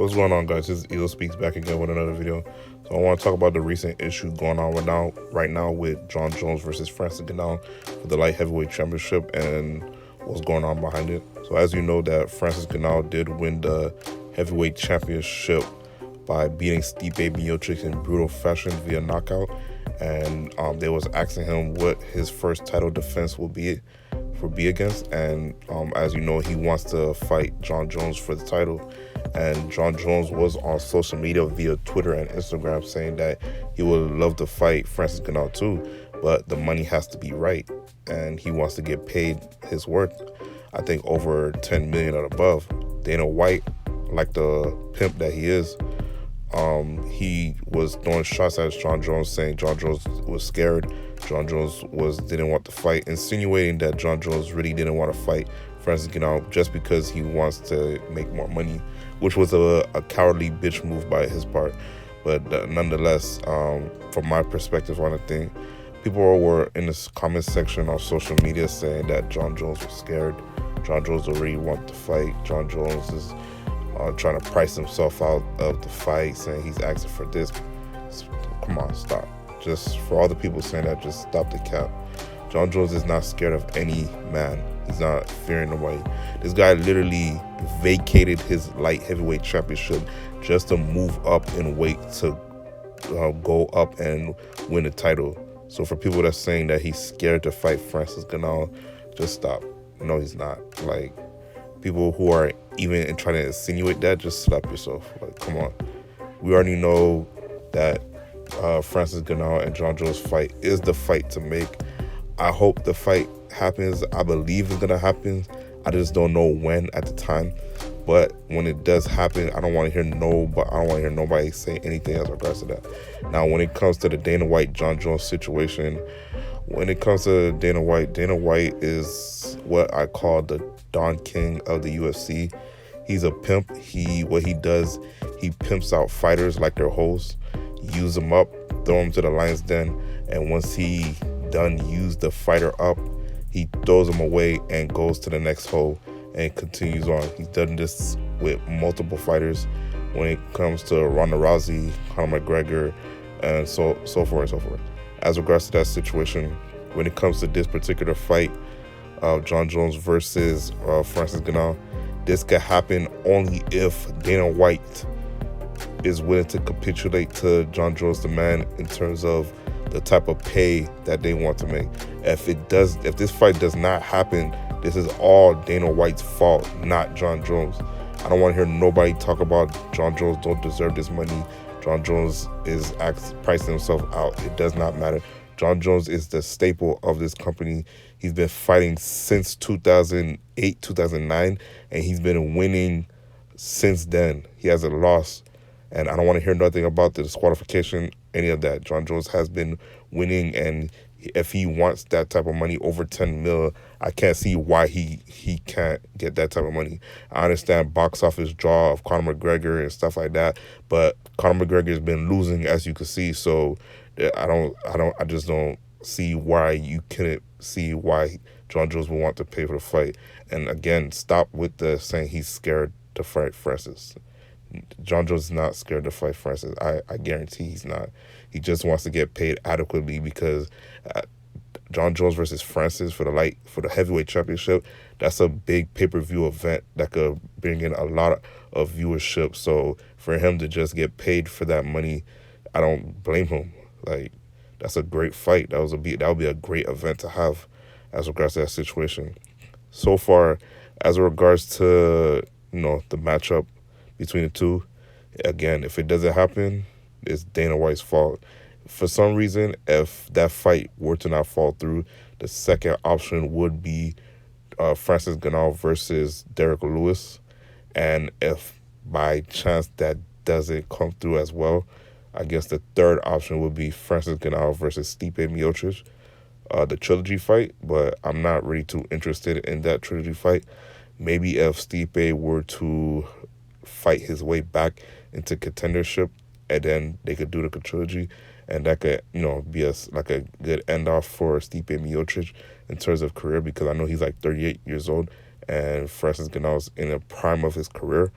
What's going on, guys? This is Elo Speaks back again with another video. So I want to talk about the recent issue going on right now with Jon Jones versus Francis Ngannou for the light heavyweight championship and what's going on behind it. So as you know, that Francis Ngannou did win the heavyweight championship by beating Stipe Miocic in brutal fashion via knockout, and they was asking him what his first title defense will be against, and as you know, he wants to fight Jon Jones for the title. And Jon Jones was on social media via Twitter and Instagram saying that he would love to fight Francis Ngannou too, but the money has to be right, and he wants to get paid his worth. I think over 10 million or above. Dana White, like the pimp that he is, he was throwing shots at Jon Jones, saying Jon Jones was scared. Jon Jones didn't want to fight, insinuating that Jon Jones really didn't want to fight Francis Ngannou just because he wants to make more money, which was a cowardly bitch move by his part. But nonetheless, from my perspective on the thing, people were in the comment section on social media saying that Jon Jones was scared. Jon Jones already wanted to fight. Jon Jones is trying to price himself out of the fight, saying he's asking for this. Come on, stop. Just for all the people saying that, just stop the cap. Jon Jones is not scared of any man. He's not fearing nobody. This guy literally vacated his light heavyweight championship just to move up in weight to go up and win the title. So for people that's saying that he's scared to fight Francis Ngannou, just stop. No, he's not. Like, people who are even trying to insinuate that, just slap yourself. Like, come on. We already know that Francis Ngannou and Jon Jones fight is the fight to make. I hope the fight happens. I believe it's gonna happen. I just don't know when at the time. But when it does happen, I don't want to hear nobody say anything as regards to that. Now, when it comes to the Dana White Jon Jones situation, when it comes to Dana White is what I call the Don King of the UFC. He's a pimp. What he does, he pimps out fighters like they're hoes, use them up, throw them to the lion's den, and once he done use the fighter up, he throws them away and goes to the next hole and continues on. He's done this with multiple fighters when it comes to Ronda Rousey, Conor McGregor, and so forth and so forth. As regards to that situation, when it comes to this particular fight of Jon Jones versus Francis Ngannou, this could happen only if Dana White is willing to capitulate to Jon Jones, the man, in terms of the type of pay that they want to make. If this fight does not happen, this is all Dana White's fault, not Jon Jones. I don't want to hear nobody talk about Jon Jones don't deserve this money. Jon Jones is pricing himself out. It does not matter. Jon Jones is the staple of this company. He's been fighting since 2008, 2009, and he's been winning since then. He hasn't lost, and I don't want to hear nothing about the disqualification, any of that. Jon Jones has been winning, and if he wants that type of money, over 10 mil, I can't see why he can't get that type of money. I understand box office draw of Conor McGregor and stuff like that, but Conor McGregor has been losing, as you can see. So I just don't see why you couldn't see why Jon Jones would want to pay for the fight. And again, stop with the saying he's scared to fight Francis. Jon Jones is not scared to fight Francis. I guarantee he's not. He just wants to get paid adequately, because Jon Jones versus Francis for the heavyweight championship, that's a big pay-per-view event that could bring in a lot of viewership. So for him to just get paid for that money, I don't blame him. Like, that's a great fight. That would be a great event to have as regards to that situation. So far, as regards to the matchup between the two, again, if it doesn't happen, it's Dana White's fault. For some reason, if that fight were to not fall through, the second option would be Francis Ngannou versus Derek Lewis. And if by chance that doesn't come through as well, I guess the third option would be Francis Ngannou versus Stipe Miocic, the trilogy fight. But I'm not really too interested in that trilogy fight. Maybe if Stipe were to fight his way back into contendership, and then they could do the trilogy, and that could be a good end off for Stipe Miocic in terms of career, because I know he's like 38 years old and Francis Ngannou's in the prime of his career.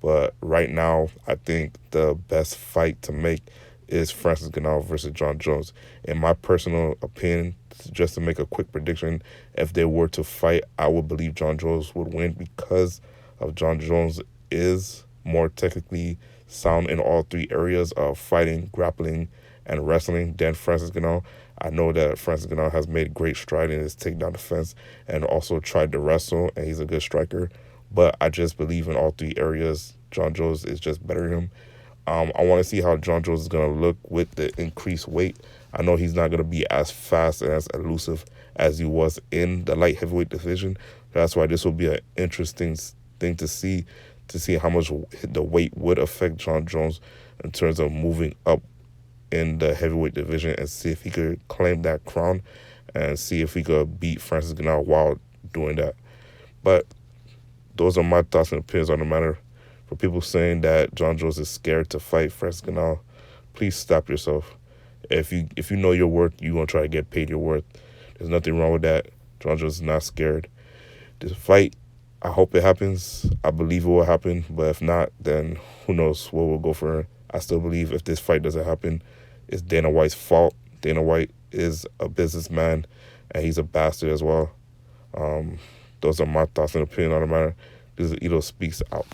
But right now, I think the best fight to make is Francis Ngannou versus Jon Jones. In my personal opinion, just to make a quick prediction, if they were to fight, I would believe Jon Jones would win because of Jon Jones is more technically sound in all three areas of fighting, grappling, and wrestling than Francis Ngannou. I know that Francis Ngannou has made great stride in his takedown defense and also tried to wrestle, and he's a good striker. But I just believe in all three areas, Jon Jones is just better than him. I want to see how Jon Jones is going to look with the increased weight. I know he's not going to be as fast and as elusive as he was in the light heavyweight division. That's why this will be an interesting thing to see how much the weight would affect Jon Jones in terms of moving up in the heavyweight division and see if he could claim that crown and see if he could beat Francis Ngannou while doing that. But those are my thoughts and opinions on the matter. For people saying that Jon Jones is scared to fight Francis Ngannou, please stop yourself. If you know your worth, you're going to try to get paid your worth. There's nothing wrong with that. Jon Jones is not scared. This fight, I hope it happens. I believe it will happen. But if not, then who knows what will go for her. I still believe if this fight doesn't happen, it's Dana White's fault. Dana White is a businessman, and he's a bastard as well. Those are my thoughts and opinions on the matter. This is Ito Speaks out.